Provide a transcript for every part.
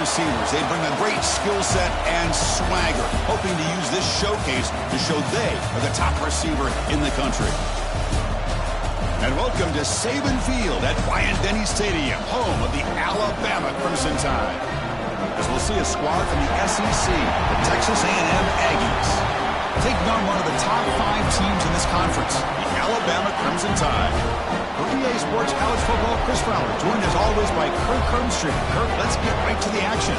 receivers. They bring a great skill set and swagger, hoping to use this showcase to show they are the top receiver in the country. And welcome to Saban Field at Bryant-Denny Stadium, home of the Alabama Crimson Tide. As we'll see a squad from the SEC, the Texas A&M Aggies, taking on one of the top 5 teams in this conference, the Alabama Crimson Tide. For EA Sports College Football, Chris Fowler, joined as always by Kirk Herbstreit. Kirk, let's get right to the action.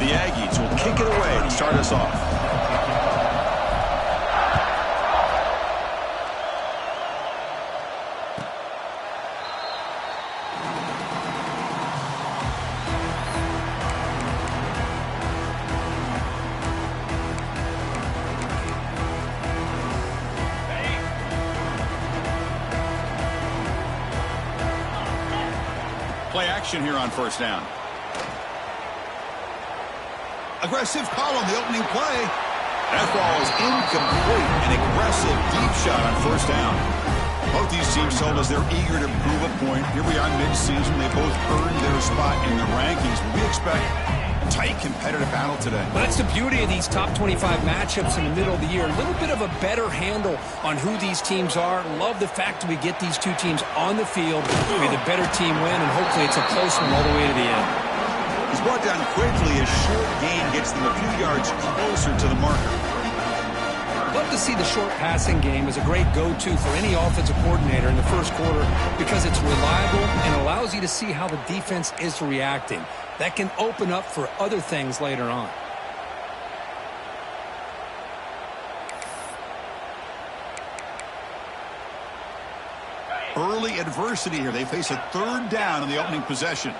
The Aggies will kick it away to start us off. Play action here on first down. Aggressive call on the opening play. That ball is incomplete. An aggressive deep shot on first down. Both these teams told us they're eager to prove a point. Here we are mid-season. They both earned their spot in the rankings. We expect a tight, competitive battle today. Well, that's the beauty of these top 25 matchups in the middle of the year. A little bit of a better handle on who these teams are. Love the fact that we get these two teams on the field. May the better team win, and hopefully it's a close one all the way to the end. He's brought down quickly. A short gain gets them a few yards closer to the marker. Love to see the short passing game as a great go-to for any offensive coordinator in the first quarter because it's reliable and allows you to see how the defense is reacting. That can open up for other things later on. Early adversity here. They face a third down in the opening possession.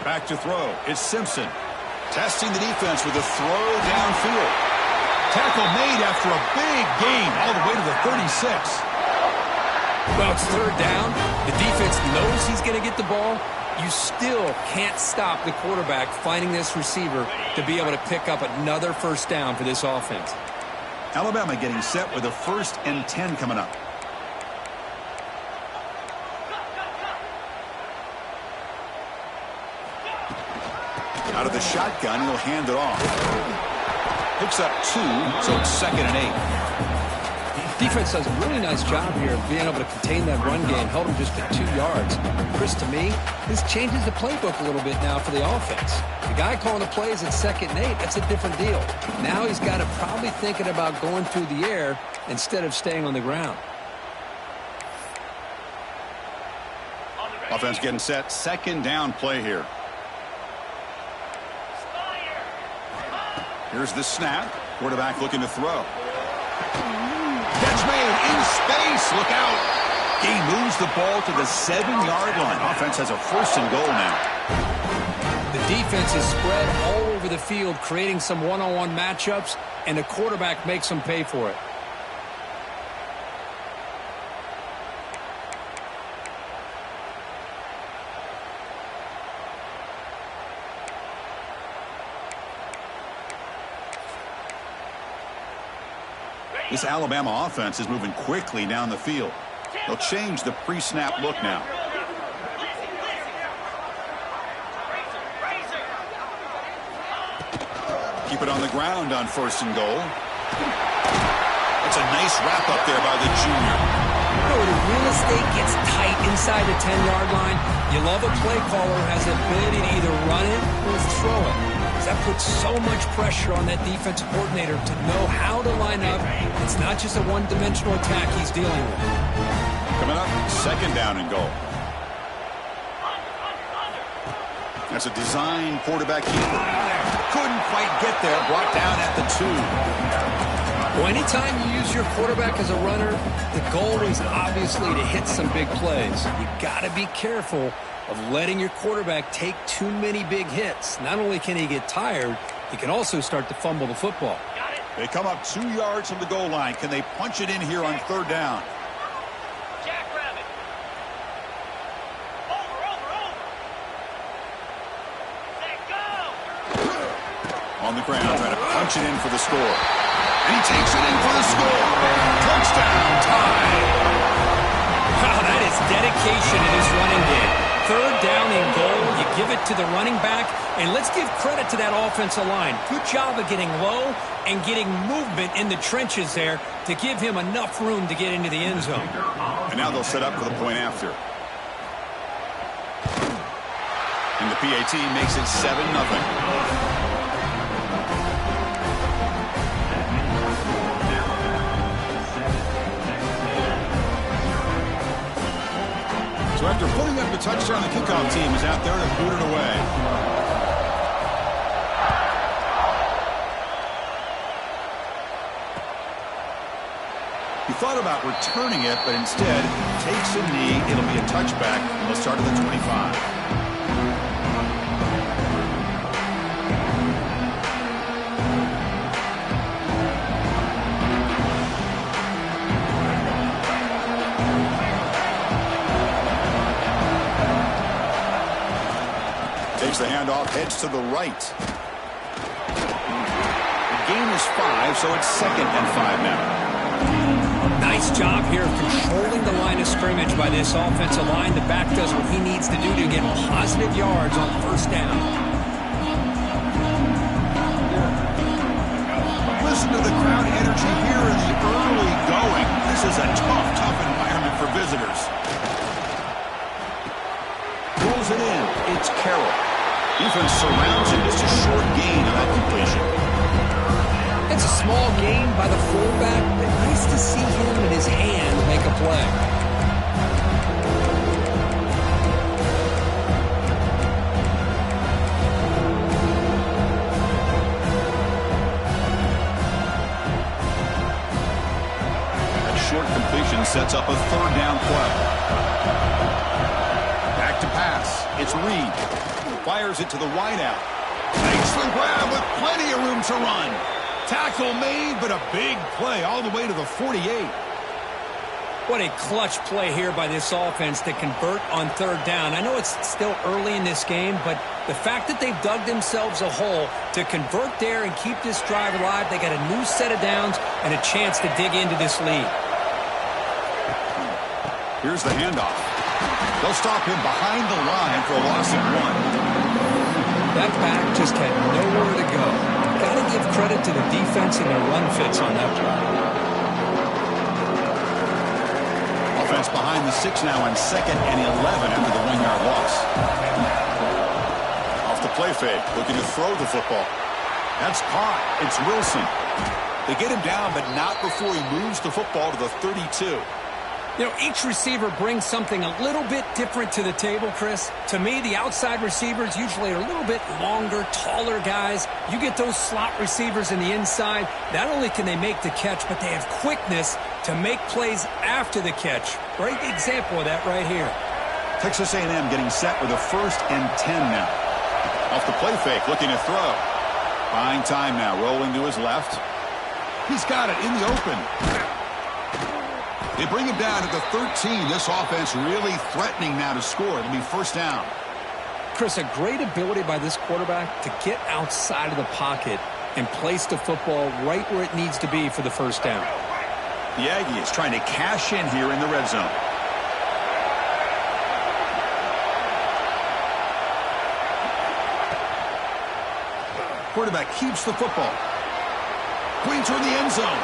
Back to throw. It's Simpson. Testing the defense with a throw downfield. Tackle made after a big gain all the way to the 36. Well, it's third down. The defense knows he's going to get the ball. You still can't stop the quarterback finding this receiver to be able to pick up another first down for this offense. Alabama getting set with a 1st and 10 coming up. Out of the shotgun, he'll hand it off. Picks up 2, so it's 2nd and 8. Defense does a really nice job here of being able to contain that run game, held him just at 2 yards. Chris, to me, this changes the playbook a little bit now for the offense. The guy calling the plays at 2nd and 8, that's a different deal. Now he's got to probably thinking about going through the air instead of staying on the ground. Offense getting set, 2nd down play here. Here's the snap. Quarterback looking to throw. Catch made in space. Look out. He moves the ball to the 7-yard line. Offense has a 1st and goal now. The defense is spread all over the field, creating some one-on-one matchups, and the quarterback makes them pay for it. This Alabama offense is moving quickly down the field. They'll change the pre-snap look now. Keep it on the ground on 1st and goal. That's a nice wrap up there by the junior. You know, the real estate gets tight inside the 10-yard line. You love a play caller who has the ability to either run it or throw it. That puts so much pressure on that defensive coordinator to know how to line up. It's not just a one-dimensional attack he's dealing with. Coming up, 2nd down and goal. That's a design quarterback keeper. Couldn't quite get there. Brought down at the 2. Well, anytime you use your quarterback as a runner, the goal is obviously to hit some big plays. You got to be careful of letting your quarterback take too many big hits. Not only can he get tired, he can also start to fumble the football. They come up 2 yards from the goal line. Can they punch it in here on third down? Jackrabbit. Over. Let go. On the ground, trying to punch it in for the score. And he takes it in for the score. Touchdown, tie. Wow, that is dedication in this running game. Third down and goal, you give it to the running back, and let's give credit to that offensive line. Good job of getting low and getting movement in the trenches there to give him enough room to get into the end zone. And now they'll set up for the point after. And the PAT makes it 7-0. So after putting up the touchdown, the kickoff team is out there to boot it away. He thought about returning it, but instead takes a knee. It'll be a touchback, and they'll start at the 25. The handoff heads to the right. The gain is 5, so it's 2nd and 5 now. Nice job here of controlling the line of scrimmage by this offensive line. The back does what he needs to do to get positive yards on first down. Listen to the crowd energy here in the early going. This is a tough environment for visitors. Rolls it in. It's Carroll. Defense surrounds him. Just a short gain on that completion. It's a small gain by the fullback, but nice to see him and his hand make a play. That short completion sets up a third down play. Back to pass. It's Reed. Fires it to the wideout. Makes the grab with plenty of room to run. Tackle made, but a big play all the way to the 48. What a clutch play here by this offense to convert on third down. I know it's still early in this game, but the fact that they've dug themselves a hole to convert there and keep this drive alive, they got a new set of downs and a chance to dig into this lead. Here's the handoff. They'll stop him behind the line for a loss of 1. That back just had nowhere to go. Got to give credit to the defense and their run fits on that play. Offense behind the 6 now on 2nd and 11 after the 1-yard loss. Off the play fake, looking to throw the football. That's caught. It's Wilson. They get him down, but not before he moves the football to the 32. You know, each receiver brings something a little bit different to the table, Chris. To me, the outside receivers usually are a little bit longer, taller guys. You get those slot receivers in the inside, not only can they make the catch, but they have quickness to make plays after the catch. Great example of that right here. Texas A&M getting set with a 1st and 10 now. Off the play fake, looking to throw. Buying time now, rolling to his left. He's got it in the open. They bring him down to the 13. This offense really threatening now to score. It'll be first down. Chris, a great ability by this quarterback to get outside of the pocket and place the football right where it needs to be for the first down. The Aggies trying to cash in here in the red zone. Quarterback keeps the football. Pointing toward the end zone.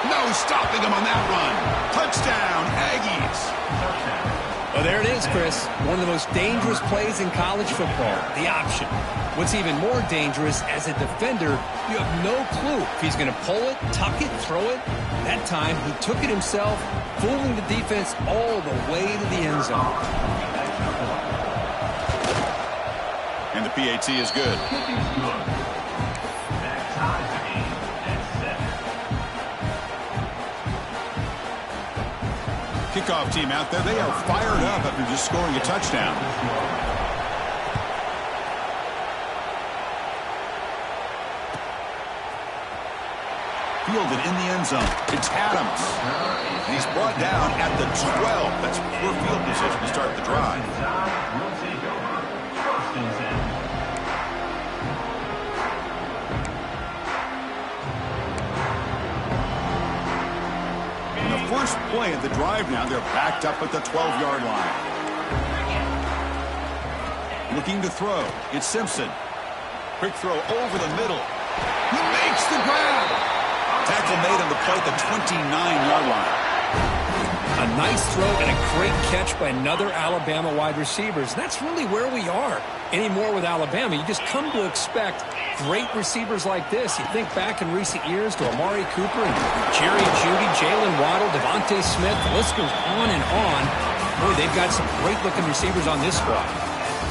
No stopping him on that run. Touchdown, Aggies. Well, there it is, Chris. One of the most dangerous plays in college football, the option. What's even more dangerous, as a defender, you have no clue if he's going to pull it, tuck it, throw it. That time, he took it himself, fooling the defense all the way to the end zone. And the PAT is good. Kickoff team out there, they are fired up after just scoring a touchdown. Fielded in the end zone. It's Adams. And he's brought down at the 12. That's poor field position to start the drive. In the first play of the drive now, they're backed up at the 12-yard line. Looking to throw. It's Simpson. Quick throw over the middle. He makes the grab. Tackle made on the play at the 29-yard line. A nice throw and a great catch by another Alabama wide receivers. That's really where we are anymore with Alabama. You just come to expect great receivers like this. You think back in recent years to Amari Cooper and Jerry Jeudy, Jalen Waddle, Devontae Smith. The list goes on and on. Boy, they've got some great-looking receivers on this squad.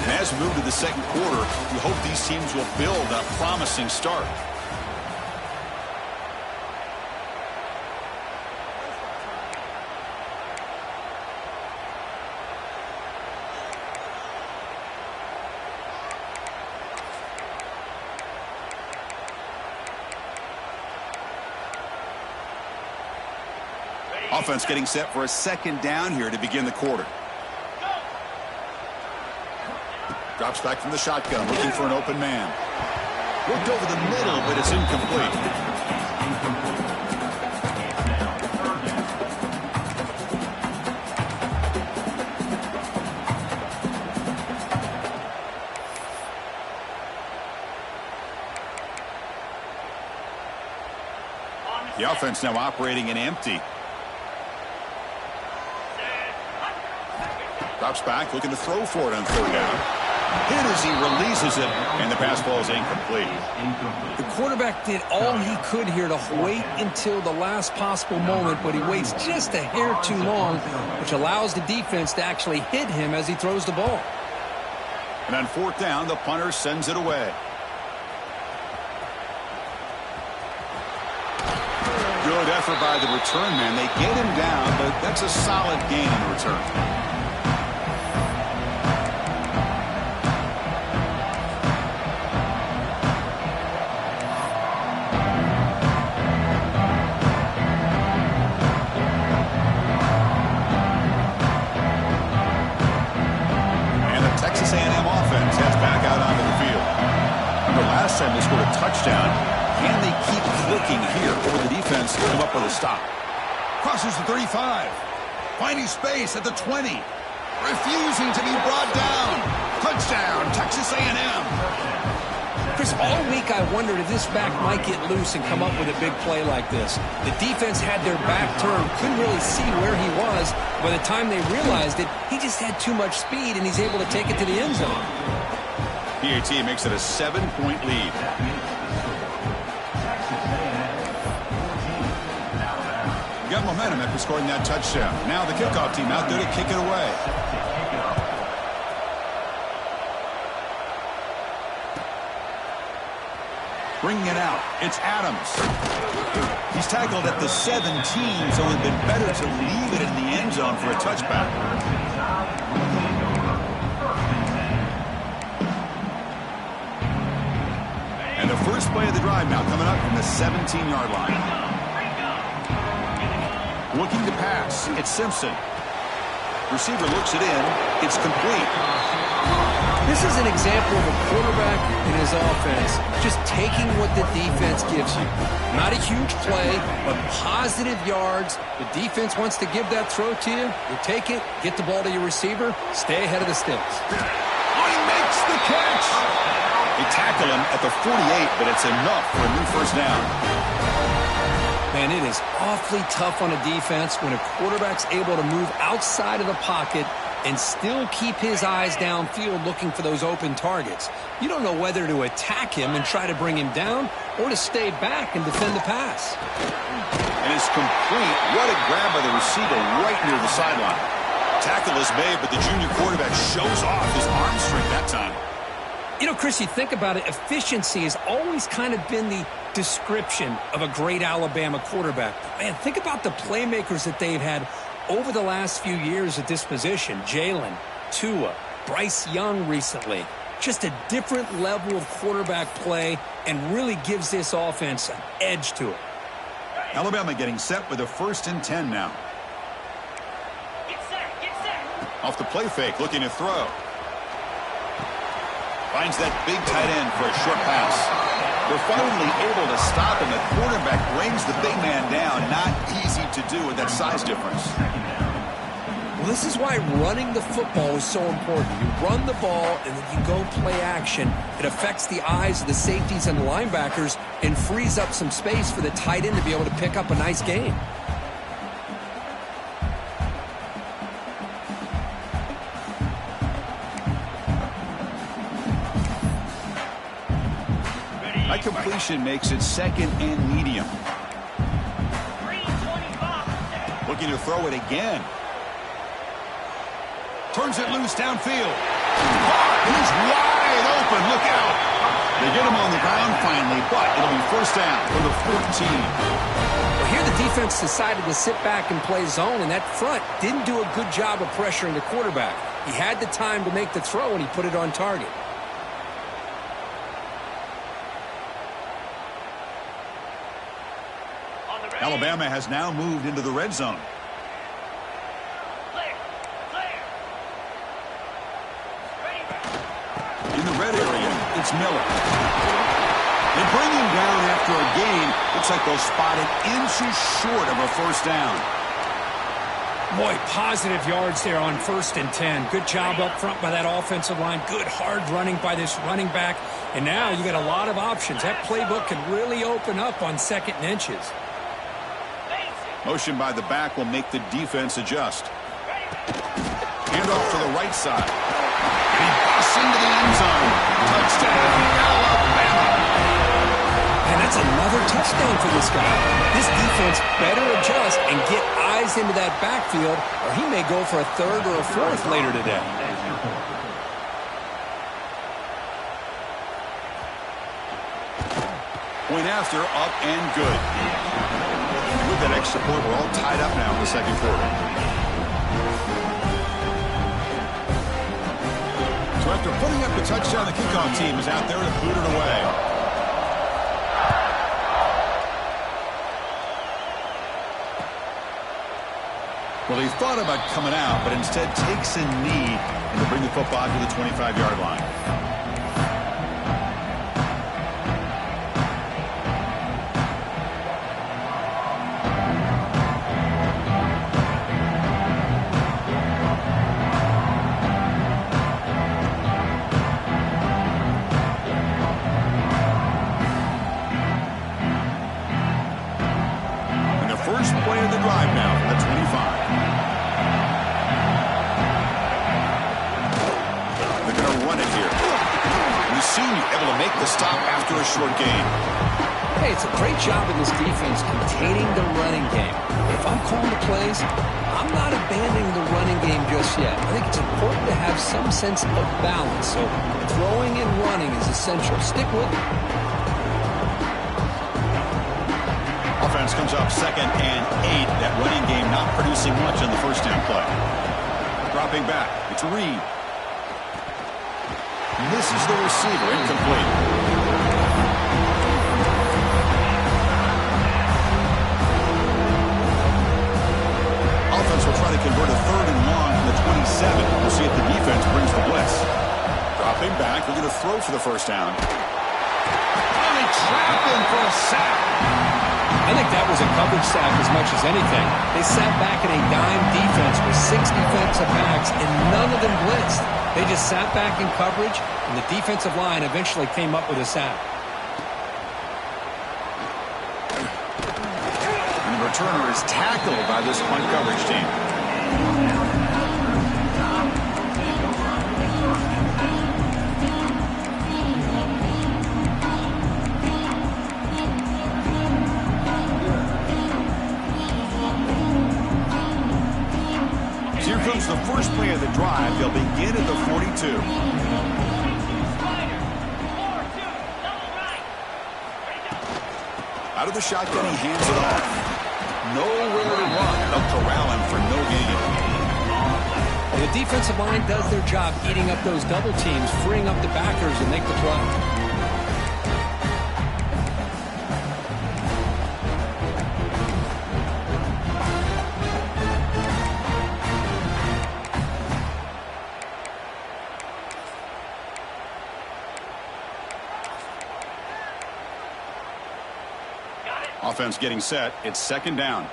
And as we move to the second quarter, we hope these teams will build a promising start. Offense getting set for a second down here to begin the quarter. Drops back from the shotgun, looking for an open man. Worked over the middle, but it's incomplete. The offense now operating in empty. Drops back, looking to throw for it on third down. Hit as he releases it, and the pass ball is incomplete. The quarterback did all he could here to wait until the last possible moment, but he waits just a hair too long, which allows the defense to actually hit him as he throws the ball. And on fourth down, the punter sends it away. Good effort by the return man. They get him down, but that's a solid gain in return. Time they scored a touchdown. Can they keep clicking here, or the defense come up with a stop? Crosses the 35. Finding space at the 20. Refusing to be brought down. Touchdown, Texas A&M. Chris, all week I wondered if this back might get loose and come up with a big play like this. The defense had their back turned, couldn't really see where he was. By the time they realized it, he just had too much speed, and he's able to take it to the end zone. PAT makes it a 7-point lead. Got momentum after scoring that touchdown. Now the kickoff team out there to kick it away. Bringing it out, it's Adams. He's tackled at the 17, so it would have been better to leave it in the end zone for a touchback. And the first play of the drive now coming up from the 17-yard line. Looking to pass. It's Simpson. Receiver looks it in. It's complete. This is an example of a quarterback and his offense just taking what the defense gives you. Not a huge play, but positive yards. The defense wants to give that throw to you. You take it, get the ball to your receiver, stay ahead of the sticks. Oh, he makes the catch. They tackle him at the 48, but it's enough for a new first down. Man, it is awfully tough on a defense when a quarterback's able to move outside of the pocket and still keep his eyes downfield looking for those open targets. You don't know whether to attack him and try to bring him down or to stay back and defend the pass. And it's complete. What a grab by the receiver right near the sideline. Tackle is made, but the junior quarterback shows off his arm strength that time. You know, Chris, you think about it, efficiency has always kind of been the description of a great Alabama quarterback. Man, think about the playmakers that they've had over the last few years at this position, Jalen, Tua, Bryce Young recently, just a different level of quarterback play and really gives this offense an edge to it. Alabama getting set with a 1st and 10 now. Get set. Off the play fake, looking to throw. Finds that big tight end for a short pass. They're finally able to stop him. The quarterback brings the big man down. Not easy to do with that size difference. Well, this is why running the football is so important. You run the ball and then you go play action. It affects the eyes of the safeties and the linebackers and frees up some space for the tight end to be able to pick up a nice gain. That completion makes it 2nd and medium. 3:25. Looking to throw it again. Turns it loose downfield. He's wide open. Look out. They get him on the ground finally, but it'll be 1st down for the 14. Well, here the defense decided to sit back and play zone, and that front didn't do a good job of pressuring the quarterback. He had the time to make the throw, and he put it on target. Alabama has now moved into the red zone. Clear. In the red area, it's Miller. They bring him down after a gain. Looks like they'll spot it inches short of a 1st down. Boy, positive yards there on 1st and 10. Good job up front by that offensive line. Good hard running by this running back. And now you got a lot of options. That playbook can really open up on 2nd and inches. Motion by the back will make the defense adjust. Hand off to the right side. He busts into the end zone. Touchdown, Alabama. And that's another touchdown for this guy. This defense better adjust and get eyes into that backfield, or he may go for a 3rd or a 4th later today. Point after, up and good. With that extra point, we're all tied up now in the 2nd quarter. So after putting up the touchdown, the kickoff team is out there to boot it away. Well, he thought about coming out, but instead takes a knee and to bring the football to the 25-yard line. Short game. Hey, it's a great job in this defense containing the running game. If I'm calling the plays, I'm not abandoning the running game just yet. I think it's important to have some sense of balance. So throwing and running is essential. Stick with it. Offense comes up 2nd and 8. That running game not producing much on the 1st down play. Dropping back. It's Reed. Misses the receiver. Incomplete. Will try to convert a 3rd and long from the 27. We'll see if the defense brings the blitz. Dropping back, we're going to throw for the 1st down. Finally trapped him for a sack. I think that was a coverage sack as much as anything. They sat back in a dime defense with 6 defensive backs, and none of them blitzed. They just sat back in coverage, and the defensive line eventually came up with a sack. Returner is tackled by this punt coverage team. So here comes the first play of the drive. They'll begin at the 42. Out of the shotgun, he hands it off. nowhere to run. They'll corral him for no gain. And the defensive line does their job eating up those double teams, freeing up the backers and make the play. Offense getting set. It's second down.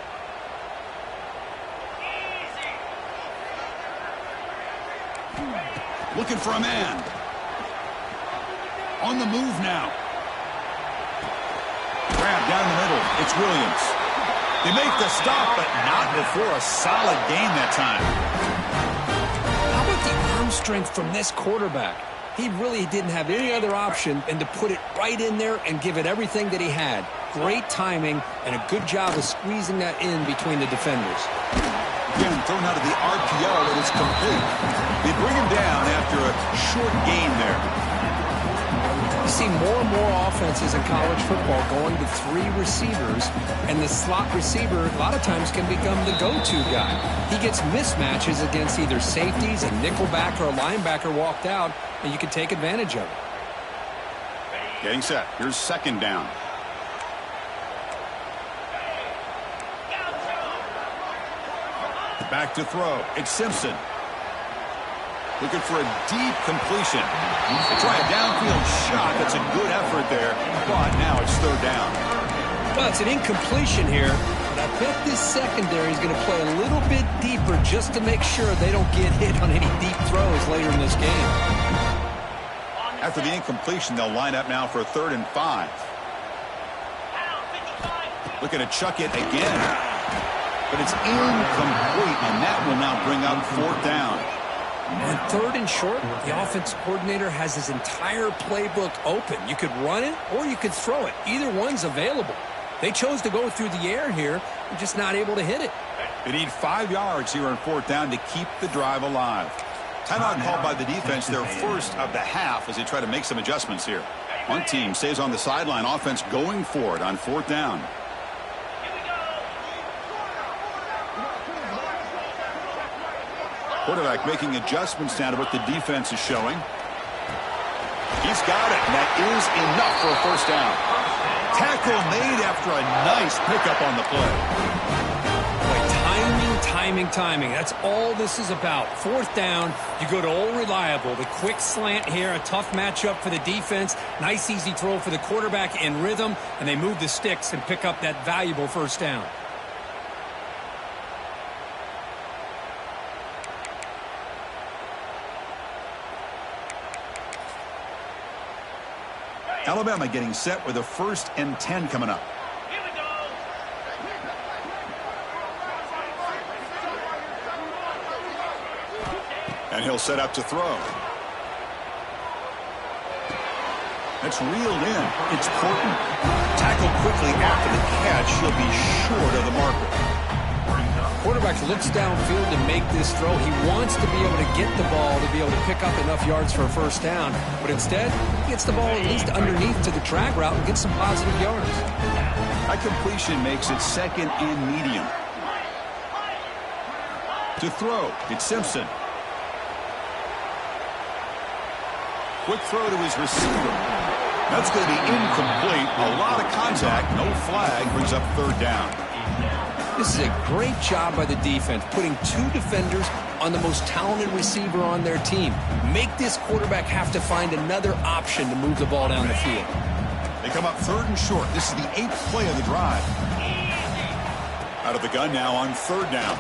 Looking for a man. On the move now. Grab down the middle. It's Williams. They make the stop, but not before a solid gain that time. How about the arm strength from this quarterback? He really didn't have any other option than to put it right in there and give it everything that he had. Great timing and a good job of squeezing that in between the defenders. Again, thrown out of the RPO, and it's complete. They bring him down after a short gain there. You see more and more offenses in college football going to 3 receivers, and the slot receiver a lot of times can become the go-to guy. He gets mismatches against either safeties, a nickelback, or a linebacker walked out, and you can take advantage of it. Getting set. Here's second down. Back to throw. It's Simpson. Looking for a deep completion. Try a downfield shot. That's a good effort there. But now it's third down. Well, it's an incompletion here. But I bet this secondary is going to play a little bit deeper just to make sure they don't get hit on any deep throws later in this game. After the incompletion, they'll line up now for a 3rd and 5. Looking to chuck it again. But it's incomplete, and that will now bring up 4th down. On 3rd and short, the offensive coordinator has his entire playbook open. You could run it or you could throw it. Either one's available. They chose to go through the air here and just not able to hit it. They need 5 yards here on 4th down to keep the drive alive. Timeout called by the defense, their first of the half, as they try to make some adjustments here. One team stays on the sideline, offense going for it on 4th down. Quarterback making adjustments now to what the defense is showing. He's got it, and that is enough for a 1st down. Tackle made after a nice pickup on the play. Boy, timing. That's all this is about. 4th down, you go to old reliable. The quick slant here, a tough matchup for the defense. Nice, easy throw for the quarterback in rhythm, and they move the sticks and pick up that valuable 1st down. Alabama getting set with a 1st and 10 coming up. Here we go. And he'll set up to throw. That's reeled in. It's Porton. Tackled quickly after the catch. He'll be short of the marker. Quarterback looks downfield to make this throw. He wants to be able to get the ball to be able to pick up enough yards for a 1st down. But instead, he gets the ball at least underneath to the drag route and gets some positive yards. That completion makes it 2nd and medium. To throw, it's Simpson. Quick throw to his receiver. That's going to be incomplete. A lot of contact. No flag. Brings up 3rd down. This is a great job by the defense, putting 2 defenders on the most talented receiver on their team. Make this quarterback have to find another option to move the ball down the field. They come up 3rd and short. This is the 8th play of the drive. Out of the gun now on 3rd down.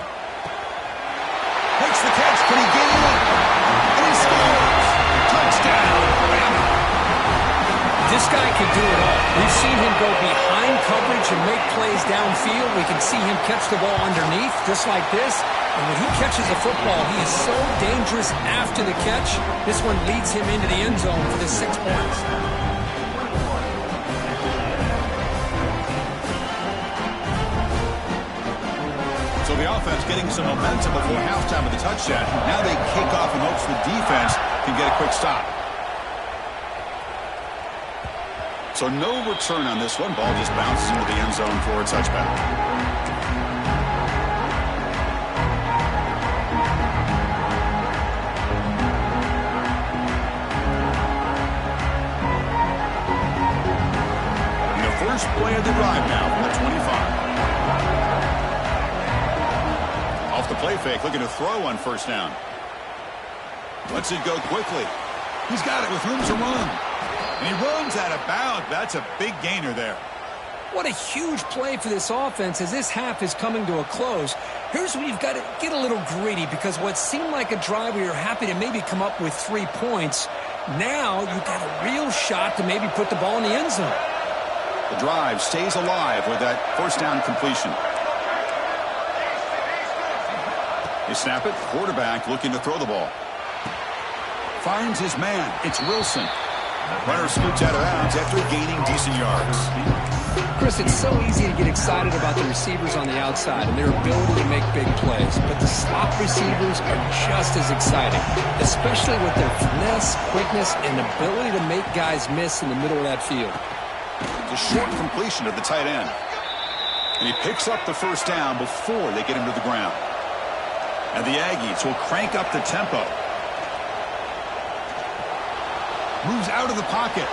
Makes the catch. Can he get in? And he scores. Touchdown, Alabama. This guy can do it all. We've seen him go behind coverage and make plays downfield. We can see him catch the ball underneath, just like this. And when he catches a football, he is so dangerous after the catch. This one leads him into the end zone for the 6 points. So the offense getting some momentum before halftime of the touchdown. Now they kick off in hopes the defense can get a quick stop. So no return on this one. Ball just bounces into the end zone for a touchback. fake, looking to throw on first down. Lets it go quickly. He's got it with room to run. And he runs out of bounds. That's a big gainer there. What a huge play for this offense as this half is coming to a close. Here's where you've got to get a little greedy, because what seemed like a drive where you're happy to maybe come up with 3 points, now you've got a real shot to maybe put the ball in the end zone. The drive stays alive with that first down completion. They snap it. Quarterback looking to throw the ball. Finds his man. It's Wilson. Runner scoots out of bounds after gaining decent yards. Chris, it's so easy to get excited about the receivers on the outside and their ability to make big plays, but the slot receivers are just as exciting, especially with their finesse, quickness, and ability to make guys miss in the middle of that field. It's a short completion to the tight end. And he picks up the first down before they get him to the ground. And the Aggies will crank up the tempo. Moves out of the pocket.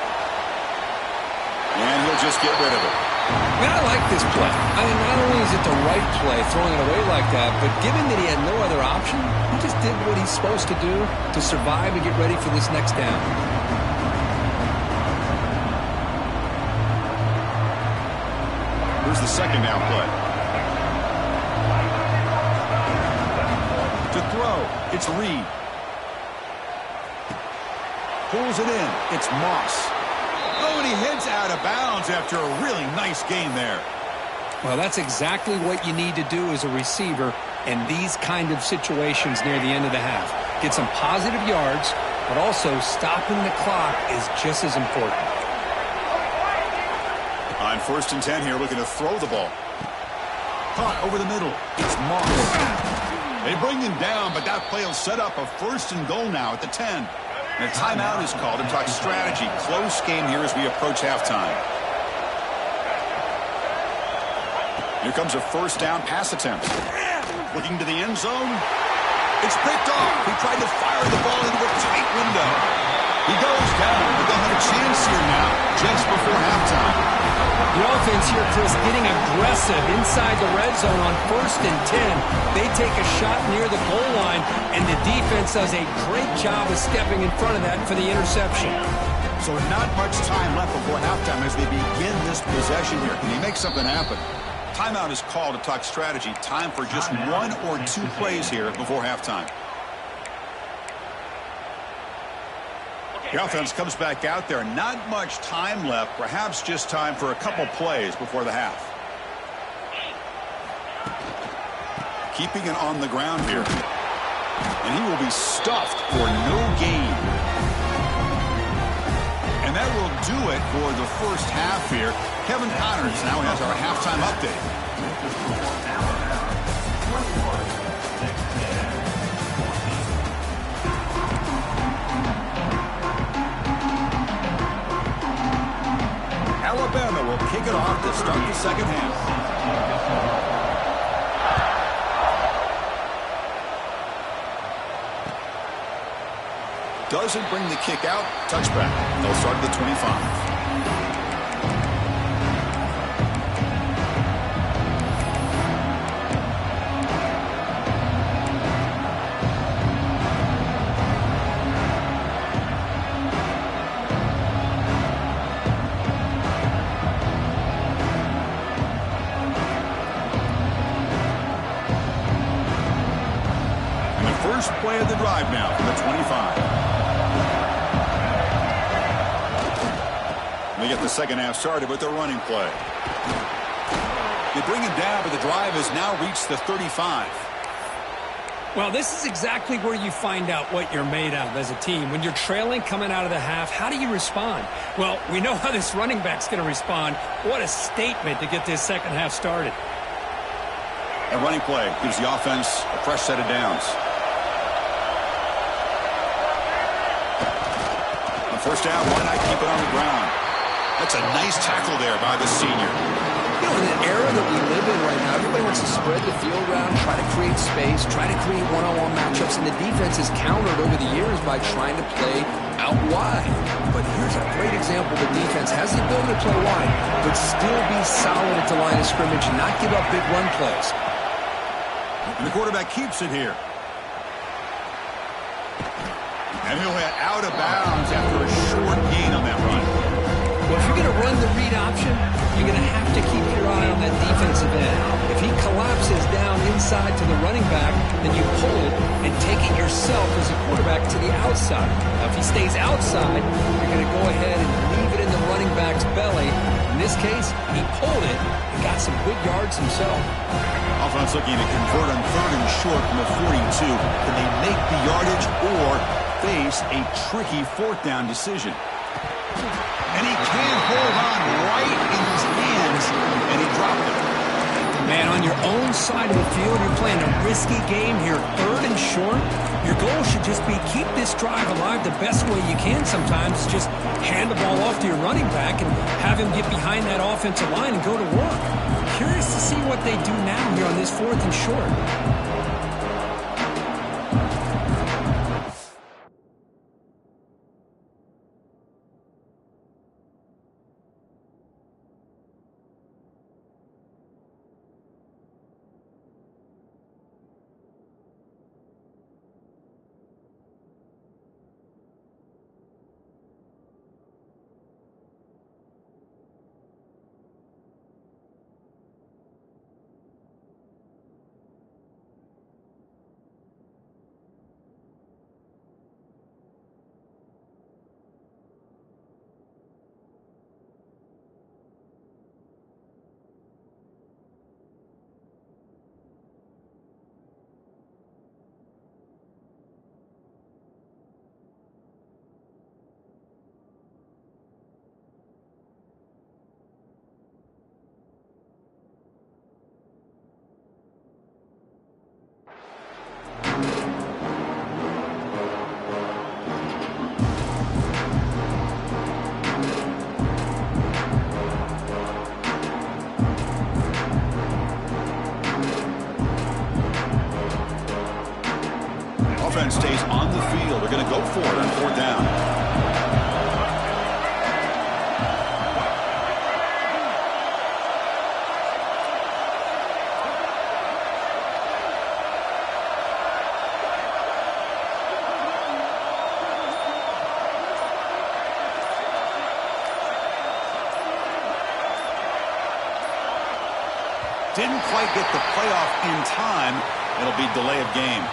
And he'll just get rid of it. Man, I like this play. I mean, not only is it the right play, throwing it away like that, but given that he had no other option, he just did what he's supposed to do to survive and get ready for this next down. Here's the second down play. To throw, it's Reed. Pulls it in. It's Moss. Oh, and he heads out of bounds after a really nice gain there. Well, that's exactly what you need to do as a receiver in these kind of situations near the end of the half. Get some positive yards, but also stopping the clock is just as important. On 1st and 10 here, looking to throw the ball. Caught over the middle. It's Moss. They bring him down, but that play will set up a 1st and goal now at the 10. And a timeout is called to talk strategy. Close game here as we approach halftime. Here comes a first down pass attempt. Looking to the end zone. It's picked off. He tried to fire the ball into a tight window. He goes down, but they'll have a chance here now, just before halftime. The offense here, Chris, getting aggressive inside the red zone on 1st and 10. They take a shot near the goal line, and the defense does a great job of stepping in front of that for the interception. So not much time left before halftime as they begin this possession here. Can he make something happen? Timeout is called to talk strategy. Time for just 1 or 2 plays here before halftime. The offense comes back out there. Not much time left. Perhaps just time for a couple plays before the half. Keeping it on the ground here. And he will be stuffed for no gain. And that will do it for the first half here. Kevin Connors now has our halftime update. Alabama will kick it off to start the second half. Doesn't bring the kick out. Touchback. They'll start at the 25. First play of the drive now from the 25. We get the second half started with the running play. They bring him down, but the drive has now reached the 35. Well, this is exactly where you find out what you're made of as a team. When you're trailing coming out of the half, how do you respond? Well, we know how this running back's going to respond. What a statement to get this second half started. A running play gives the offense a fresh set of downs. First down, why not keep it on the ground? That's a nice tackle there by the senior. You know, in the era that we live in right now, everybody wants to spread the field around, try to create space, try to create one-on-one matchups, and the defense has countered over the years by trying to play out wide. But here's a great example. The defense has the ability to play wide, but still be solid at the line of scrimmage and not give up big run plays. And the quarterback keeps it here. And he'll head out of bounds after a short gain on that run. Well, if you're going to run the read option, you're going to have to keep your eye on that defensive end. If he collapses down inside to the running back, then you pull it and take it yourself as a quarterback to the outside. Now, if he stays outside, you're going to go ahead and leave it in the running back's belly. In this case, he pulled it and got some good yards himself. Offense looking to convert on 3rd and short from the 42. Can they make the yardage or face a tricky 4th down decision? And he can't hold on right in his hands, and he dropped it. Man, on your own side of the field, you're playing a risky game here, 3rd and short. Your goal should just be keep this drive alive the best way you can sometimes. Just hand the ball off to your running back and have him get behind that offensive line and go to work. Curious to see what they do now here on this 4th and short. Offense stays on the field. They're going to go for it on 4th down. Didn't quite get the playoff in time. It'll be delay of game.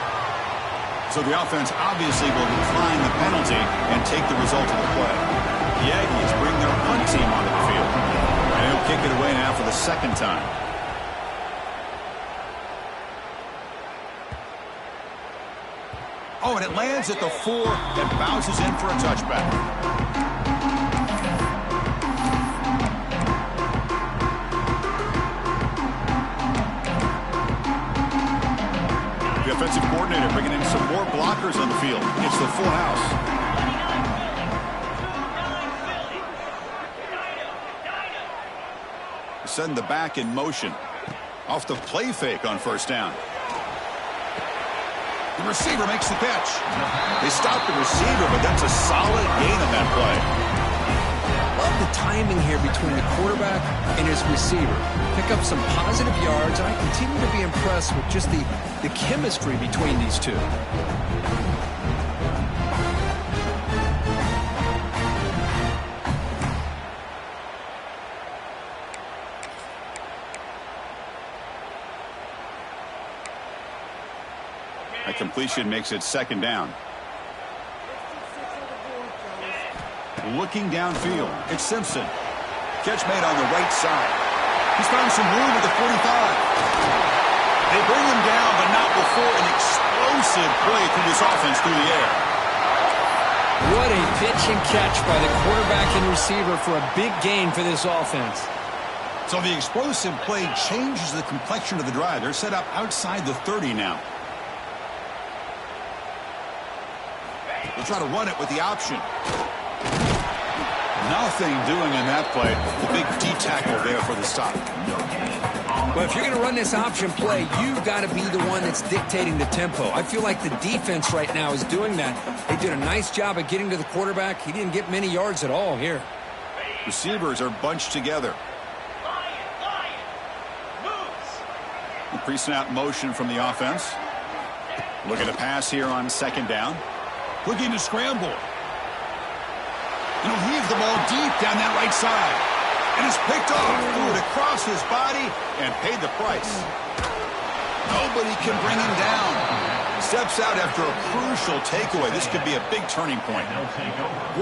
So the offense obviously will decline the penalty and take the result of the play. The Aggies bring their punt team onto the field. And he'll kick it away now for the 2nd time. Oh, and it lands at the 4 and bounces in for a touchback. The offensive coordinator bringing in some more blockers on the field. It's the full house. Send the back in motion. Off the play fake on 1st down. The receiver makes the catch. They stop the receiver, but that's a solid gain on that play. Love the timing here between the quarterback and his receiver. Pick up some positive yards, and I continue to be impressed with just the chemistry between these two. A completion makes it 2nd down. Looking downfield, it's Simpson. Catch made on the right side. He's found some room at the 45. They bring him down, but not before an explosive play through this offense through the air. What a pitch and catch by the quarterback and receiver for a big gain for this offense. So the explosive play changes the complexion of the drive. They're set up outside the 30 now. They'll try to run it with the option. Nothing doing in that play. The big D tackle there for the stop. Well, if you're going to run this option play, you've got to be the one that's dictating the tempo. I feel like the defense right now is doing that. They did a nice job of getting to the quarterback. He didn't get many yards at all here. Receivers are bunched together. Pre-snap motion from the offense. Looking to pass here on second down. Looking to scramble. And he'll heave the ball deep down that right side. And it's picked off. Threw it across his body and paid the price. Nobody can bring him down. Steps out after a crucial takeaway. This could be a big turning point.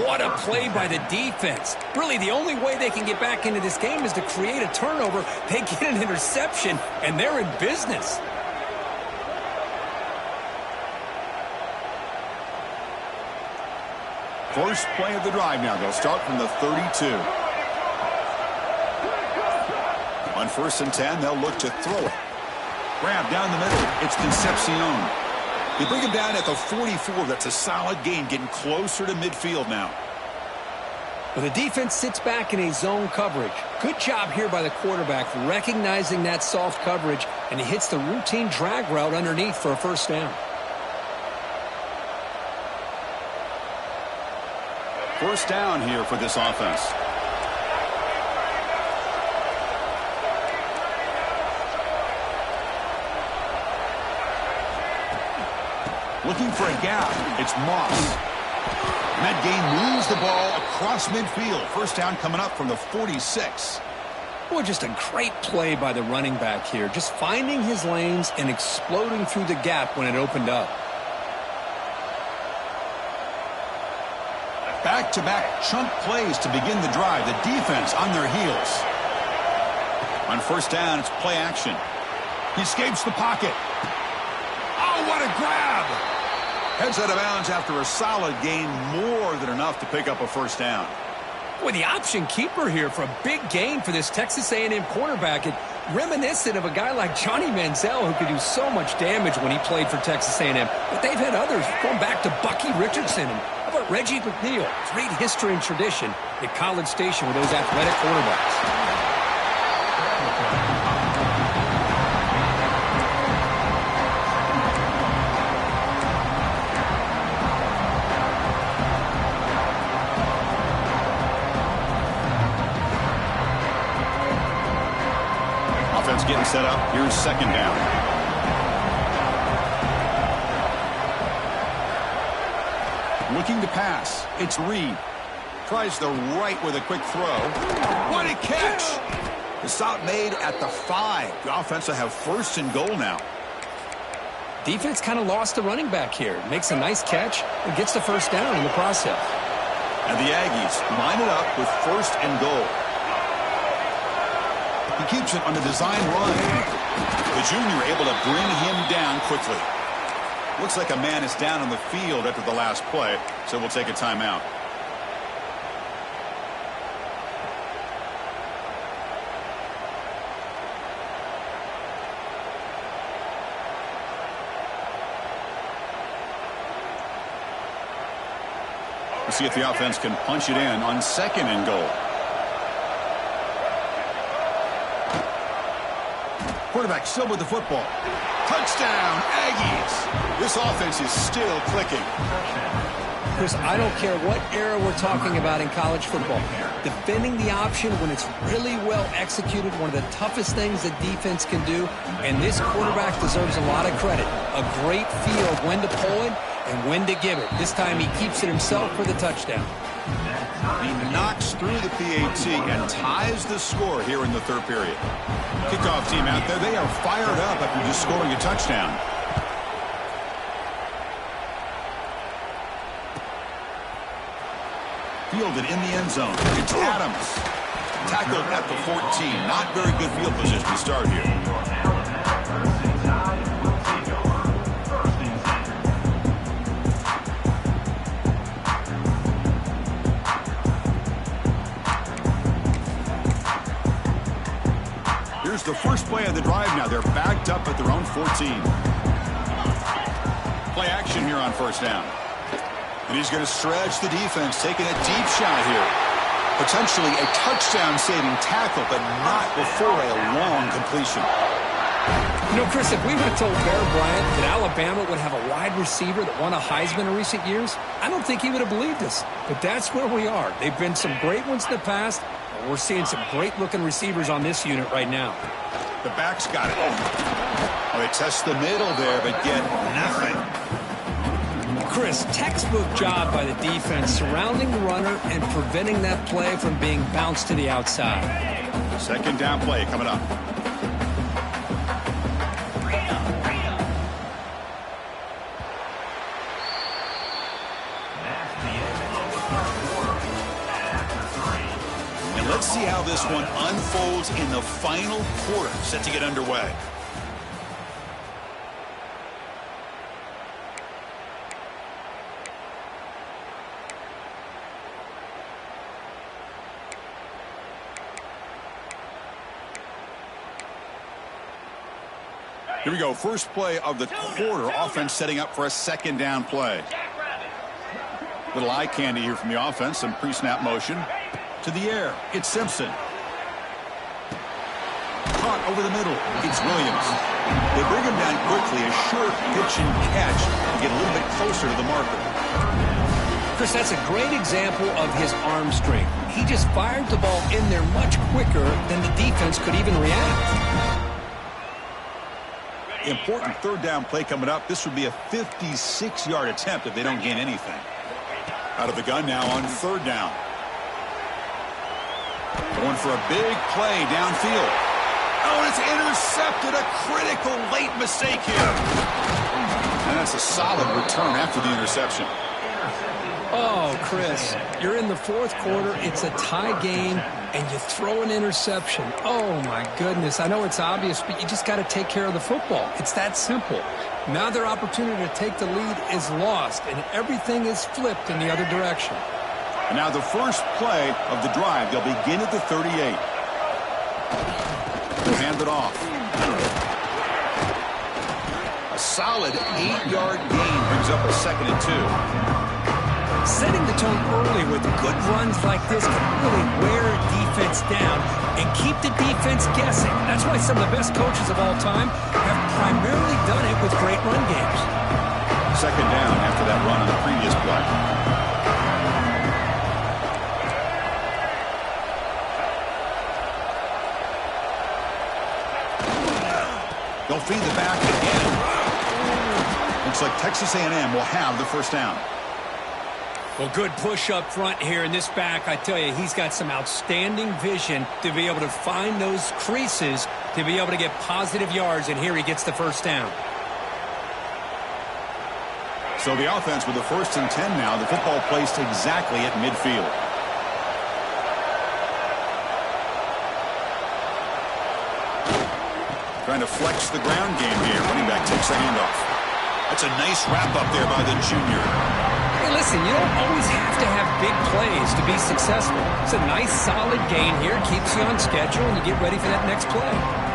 What a play by the defense. Really, the only way they can get back into this game is to create a turnover. They get an interception, and they're in business. First play of the drive now. They'll start from the 32. On 1st and 10, they'll look to throw it. Grab down the middle. It's Concepcion. They bring him down at the 44. That's a solid gain, getting closer to midfield now. Well, the defense sits back in a zone coverage. Good job here by the quarterback, recognizing that soft coverage, and he hits the routine drag route underneath for a first down. First down here for this offense. Looking for a gap. It's Moss. And that gain moves the ball across midfield. First down coming up from the 46. Boy, just a great play by the running back here. Just finding his lanes and exploding through the gap when it opened up. Back-to-back chunk plays to begin the drive. The defense on their heels. On first down, it's play action. He escapes the pocket. Oh, what a grab! Heads out of bounds after a solid gain, more than enough to pick up a first down. Boy, the option keeper here for a big gain for this Texas A&M quarterback. And reminiscent of a guy like Johnny Manziel, who could do so much damage when he played for Texas A&M. But they've had others, going back to Bucky Richardson and how about Reggie McNeil. Great history and tradition at College Station with those athletic quarterbacks. Getting set up. Here's second down. Looking to pass. It's Reed. Tries the right with a quick throw. What a catch! The stop made at the 5. The offense will have first and goal now. Defense kind of lost the running back here. Makes a nice catch and gets the first down in the process. And the Aggies line it up with first and goal. He keeps it on the design run. The junior able to bring him down quickly. Looks like a man is down on the field after the last play, so we'll take a timeout. We'll see if the offense can punch it in on second and goal. Quarterback still with the football. Touchdown, Aggies. This offense is still clicking. Chris, I don't care what era we're talking about in college football. Defending the option when it's really well executed, one of the toughest things that defense can do, and this quarterback deserves a lot of credit. A great feel of when to pull it and when to give it. This time he keeps it himself for the touchdown. He knocks through the PAT and ties the score here in the third period. Kickoff team out there, they are fired up after just scoring a touchdown. Fielded in the end zone. It's Adams. Tackled at the 14. Not very good field position to start here. Here's the first play of the drive now. They're backed up at their own 14. Play action here on first down. And he's going to stretch the defense, taking a deep shot here. Potentially a touchdown-saving tackle, but not before a long completion. You know, Chris, if we would have told Bear Bryant that Alabama would have a wide receiver that won a Heisman in recent years, I don't think he would have believed us. But that's where we are. They've been some great ones in the past. We're seeing some great-looking receivers on this unit right now. The back's got it. Oh, they test the middle there, but get nothing. Chris, textbook job by the defense surrounding the runner and preventing that play from being bounced to the outside. Second down play coming up. And let's see how this one unfolds in the final quarter, set to get underway. Here we go. First play of the quarter. Offense setting up for a second down play. Little eye candy here from the offense. Some pre-snap motion. To the air. It's Simpson. Caught over the middle. It's Williams. They bring him down quickly. A short pitch and catch to get a little bit closer to the marker. Chris, that's a great example of his arm strength. He just fired the ball in there much quicker than the defense could even react. Important third down play coming up. This would be a 56-yard attempt if they don't gain anything. Out of the gun now on third down. Going for a big play downfield. Oh, and it's intercepted. A critical late mistake here. And that's a solid return after the interception. Oh, Chris, you're in the fourth quarter. It's a tie game, and you throw an interception. Oh, my goodness. I know it's obvious, but you just got to take care of the football. It's that simple. Now their opportunity to take the lead is lost, and everything is flipped in the other direction. And now the first play of the drive. They'll begin at the 38. They'll hand it off. A solid 8-yard gain brings up a 2nd and 2. Setting the tone early with good runs like this can really wear a defense down and keep the defense guessing. That's why some of the best coaches of all time have primarily done it with great run games. Second down after that run on the previous play. They'll feed the back again. Looks like Texas A&M will have the first down. Well, good push up front here in this back. I tell you, he's got some outstanding vision to be able to find those creases to be able to get positive yards, and here he gets the first down. So the offense with the 1st and 10 now. The football placed exactly at midfield. Trying to flex the ground game here. Running back takes the handoff. That's a nice wrap up there by the junior. Hey, listen, you don't always have to have big plays to be successful. It's a nice, solid gain here. Keeps you on schedule, and you get ready for that next play.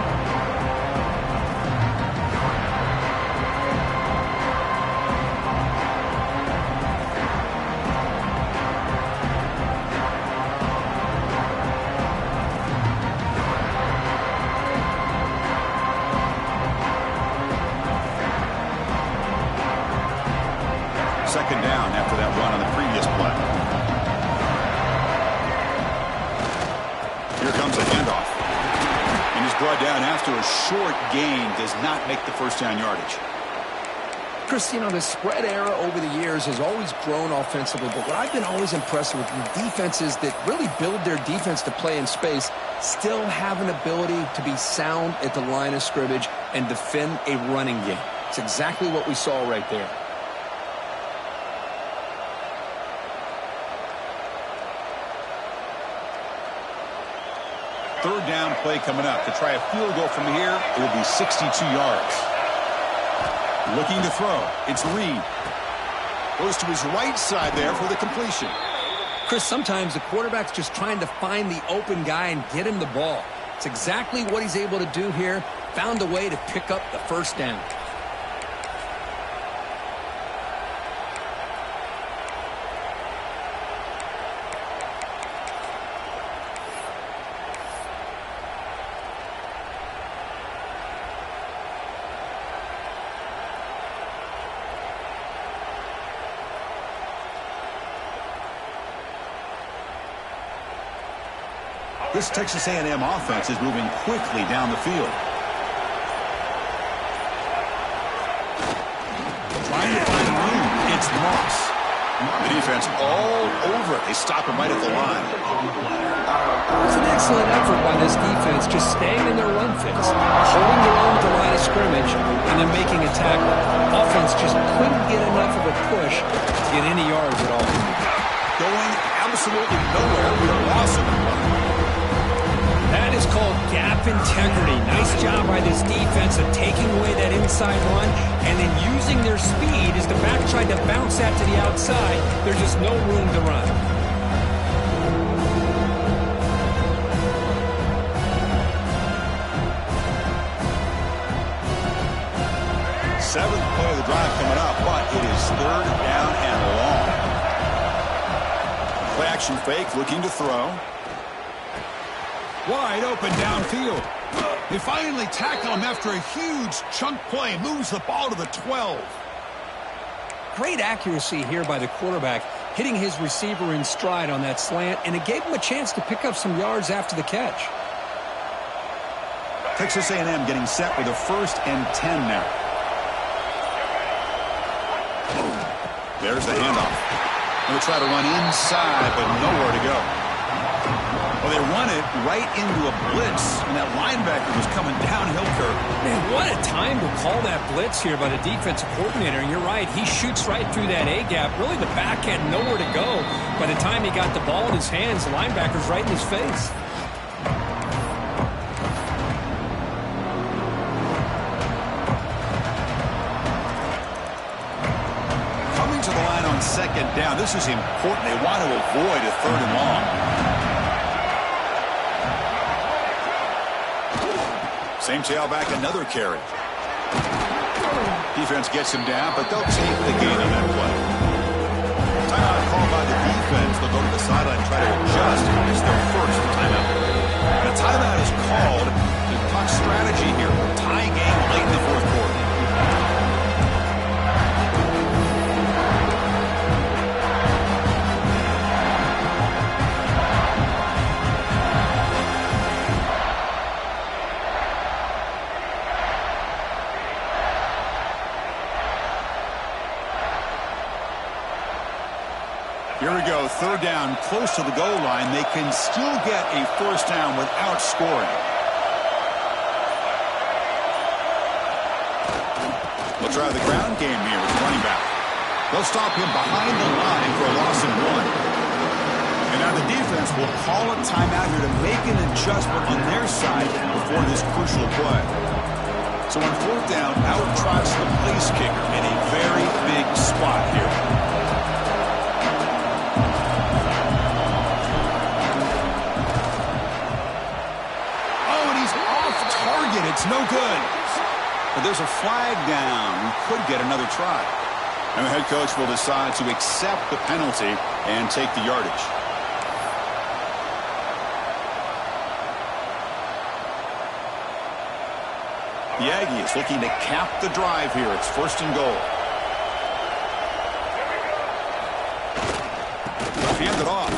Second down after that run on the previous play. Here comes a handoff. And he's brought down after a short gain. Does not make the first down yardage. Chris, you know, the spread era over the years has always grown offensively, but what I've been always impressed with defenses that really build their defense to play in space still have an ability to be sound at the line of scrimmage and defend a running game. It's exactly what we saw right there. Third down play coming up. To try a field goal from here, it will be 62 yards. Looking to throw. It's Reed. Goes to his right side there for the completion. Chris, sometimes the quarterback's just trying to find the open guy and get him the ball. It's exactly what he's able to do here. Found a way to pick up the first down. This Texas A&M offense is moving quickly down the field. Moss. The defense all over it. They stop him right at the line. It's an excellent effort by this defense, just staying in their run fits, holding their own at the line of scrimmage, and then making a tackle. Offense just couldn't get enough of a push to get any yards at all. Going absolutely nowhere with a loss of it. That is called gap integrity. Nice job by this defense of taking away that inside run and then using their speed as the back tried to bounce that to the outside. There's just no room to run. Seventh play of the drive coming up, but it is third down and long. Play action fake, looking to throw. Wide open downfield. They finally tackle him after a huge chunk play. Moves the ball to the 12. Great accuracy here by the quarterback, hitting his receiver in stride on that slant, and it gave him a chance to pick up some yards after the catch. Texas A&M getting set with a 1st and 10 now. There's the handoff. They'll try to run inside, but nowhere to go. Well, they run it right into a blitz, and that linebacker was coming downhill curve. Man, what a time to call that blitz here by the defensive coordinator. And you're right, he shoots right through that A-gap. Really, the back had nowhere to go. By the time he got the ball in his hands, the linebacker's right in his face. Coming to the line on 2nd down. This is important. They want to avoid a 3rd and long. Same tailback, another carry. Defense gets him down, but they'll take the gain on that play. Timeout called by the defense. They'll go to the sideline and try to adjust. It's their 1st timeout. The timeout is called to talk strategy here. Tie game late in the 4th quarter. Here we go, 3rd down, close to the goal line. They can still get a 1st down without scoring. They'll try the ground game here with the running back. They'll stop him behind the line for a loss of 1. And now the defense will call a timeout here to make an adjustment on their side before this crucial play. So on 4th down, out trots the place kicker in a very big spot here. It's no good. But there's a flag down. We could get another try. And the head coach will decide to accept the penalty and take the yardage. The Aggies looking to cap the drive here. It's 1st and goal. Hand it off.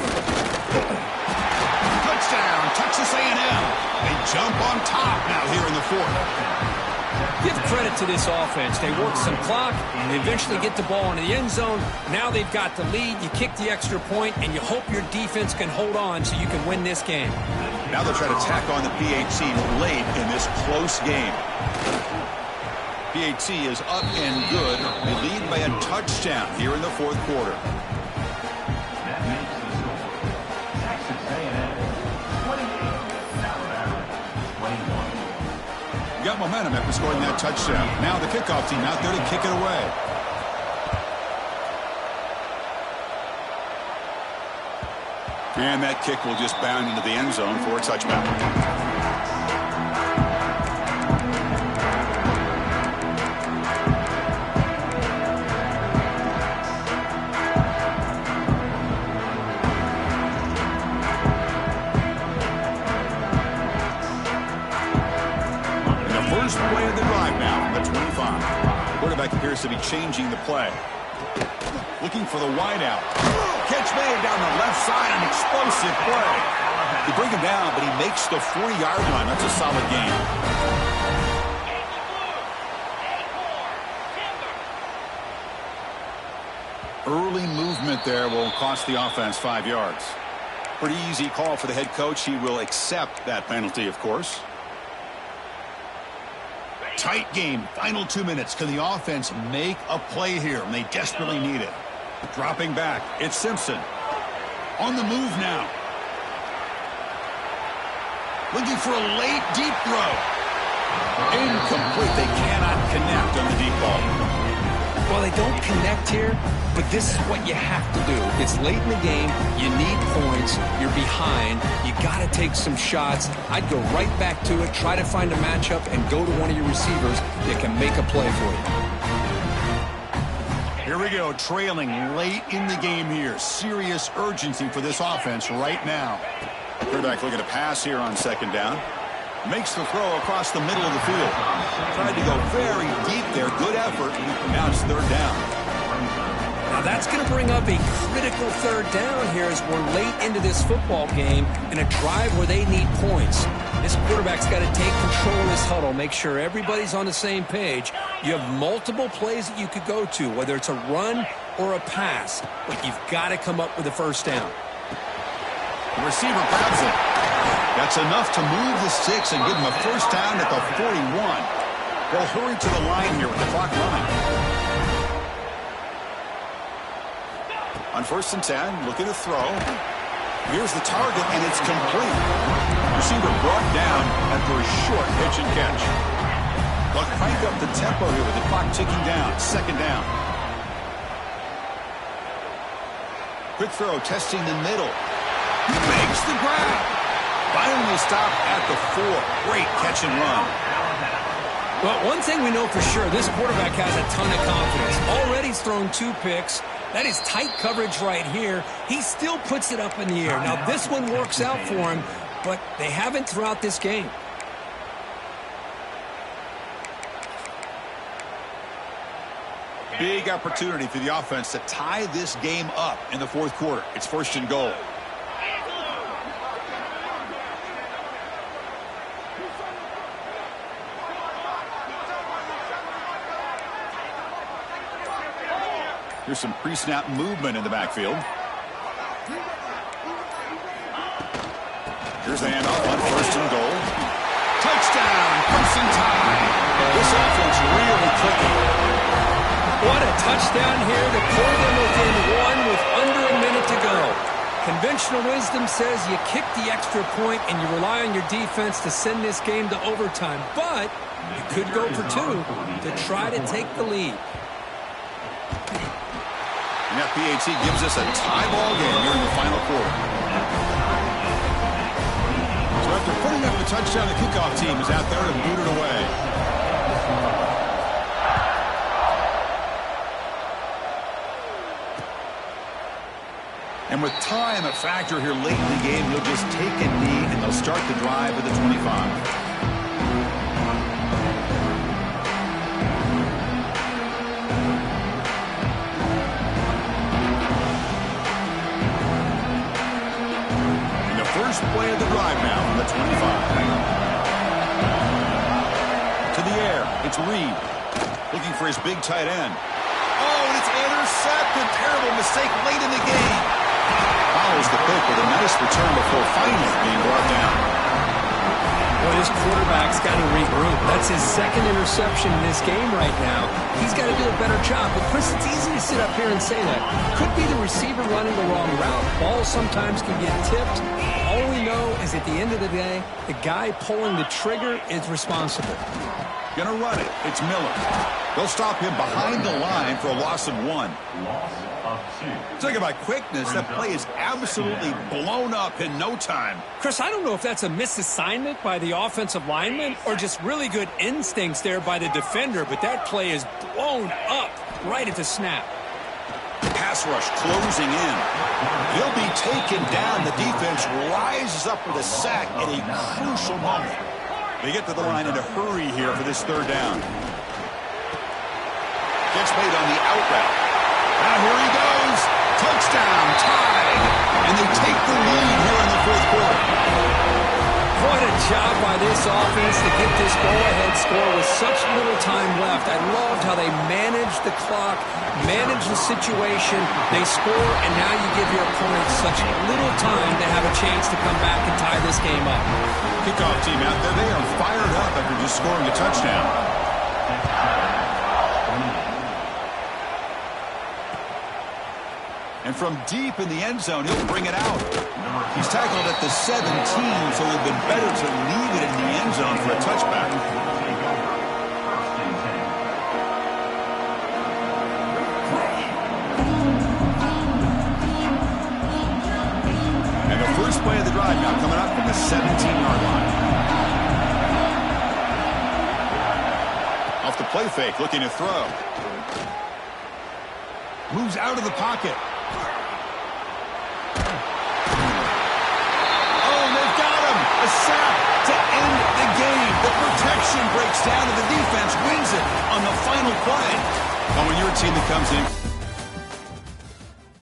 Touchdown, Texas A&M. They jump on top now here in the 4th. Give credit to this offense. They work some clock, and they eventually get the ball into the end zone. Now they've got the lead. You kick the extra point, and you hope your defense can hold on so you can win this game. Now they'll try to tack on the PAT late in this close game. PAT is up and good. They lead by a touchdown here in the 4th quarter. Got momentum after scoring that touchdown. Now the kickoff team out there to kick it away. And that kick will just bound into the end zone for a touchback. First play of the drive now from the 25. Quarterback appears to be changing the play. Looking for the wideout. Catch made down the left side, an explosive play. They bring him down, but he makes the 40-yard line. That's a solid game. Early movement there will cost the offense 5 yards. Pretty easy call for the head coach. He will accept that penalty, of course. Tight game. Final 2 minutes. Can the offense make a play here? And they desperately need it. Dropping back. It's Simpson. On the move now. Looking for a late deep throw. Incomplete. They cannot connect on the deep ball. Well, they don't connect here, but this is what you have to do. It's late in the game. You need points. You're behind. You got to take some shots. I'd go right back to it, try to find a matchup, and go to one of your receivers that can make a play for you. Here we go, trailing late in the game here. Serious urgency for this offense right now. Quarterback looking to pass here on second down. Makes the throw across the middle of the field. Tried to go very deep there. Good effort. Now it's third down. Now that's going to bring up a critical third down here as we're late into this football game in a drive where they need points. This quarterback's got to take control of this huddle, make sure everybody's on the same page. You have multiple plays that you could go to, whether it's a run or a pass, but you've got to come up with a first down. The receiver grabs it. That's enough to move the sticks and give them a first down at the 41. They'll hurry to the line here with the clock running. On 1st and 10, looking to throw. Here's the target, and it's complete. Receiver brought down after a short pitch and catch. They'll crank up the tempo here with the clock ticking down. Second down. Quick throw, testing the middle. Makes the grab. Finally stopped at the 4. Great catch and run. Well, one thing we know for sure, this quarterback has a ton of confidence. Already he's thrown 2 picks. That is tight coverage right here. He still puts it up in the air. Now, this one works out for him, but they haven't throughout this game. Big opportunity for the offense to tie this game up in the 4th quarter. It's 1st and goal. Here's some pre-snap movement in the backfield. Here's the handoff on 1st and goal. Touchdown, Crimson Tide. This offense really clicking. What a touchdown here to pull them within 1 with under a minute to go. Conventional wisdom says you kick the extra point and you rely on your defense to send this game to overtime. But you could go for 2 to try to take the lead. And that PAT gives us a tie ball game here in the final quarter. So after putting up the touchdown, the kickoff team is out there to boot it away. And with time a factor here late in the game, they'll just take a knee and they'll start the drive at the 25. First play of the drive now from the 25. To the air, it's Reed. Looking for his big tight end. Oh, and it's intercepted. Terrible mistake late in the game. Follows the pick with a nice return before finally being brought down. Well, this quarterback's got to regroup. That's his 2nd interception in this game right now. He's got to do a better job. But, Chris, it's easy to sit up here and say that. Could be the receiver running the wrong route. Balls sometimes can get tipped. All we know is at the end of the day, the guy pulling the trigger is responsible. Gonna run it. It's Miller. They'll stop him behind the line for a loss of 1. Talking about quickness, that play is absolutely blown up in no time. Chris, I don't know if that's a misassignment by the offensive lineman or just really good instincts there by the defender, but that play is blown up right at the snap. Pass rush closing in. He'll be taken down. The defense rises up with a sack at a crucial moment. They get to the line in a hurry here for this 3rd down. Gets made on the out route. Now here he goes. Touchdown, tied. And they take the lead here in the 4th quarter. What a job by this offense to get this go-ahead score with such little time left. I loved how they managed the clock, managed the situation. They score, and now you give your opponent such little time to have a chance to come back and tie this game up. Kickoff team out there, they are fired up after just scoring a touchdown. And from deep in the end zone, he'll bring it out. He's tackled at the 17, so it would have been better to leave it in the end zone for a touchback. And the first play of the drive now coming up from the 17-yard line. Off the play fake, looking to throw. Moves out of the pocket. A sack to end the game. The protection breaks down and the defense wins it on the final play. Oh, when you're a team that comes in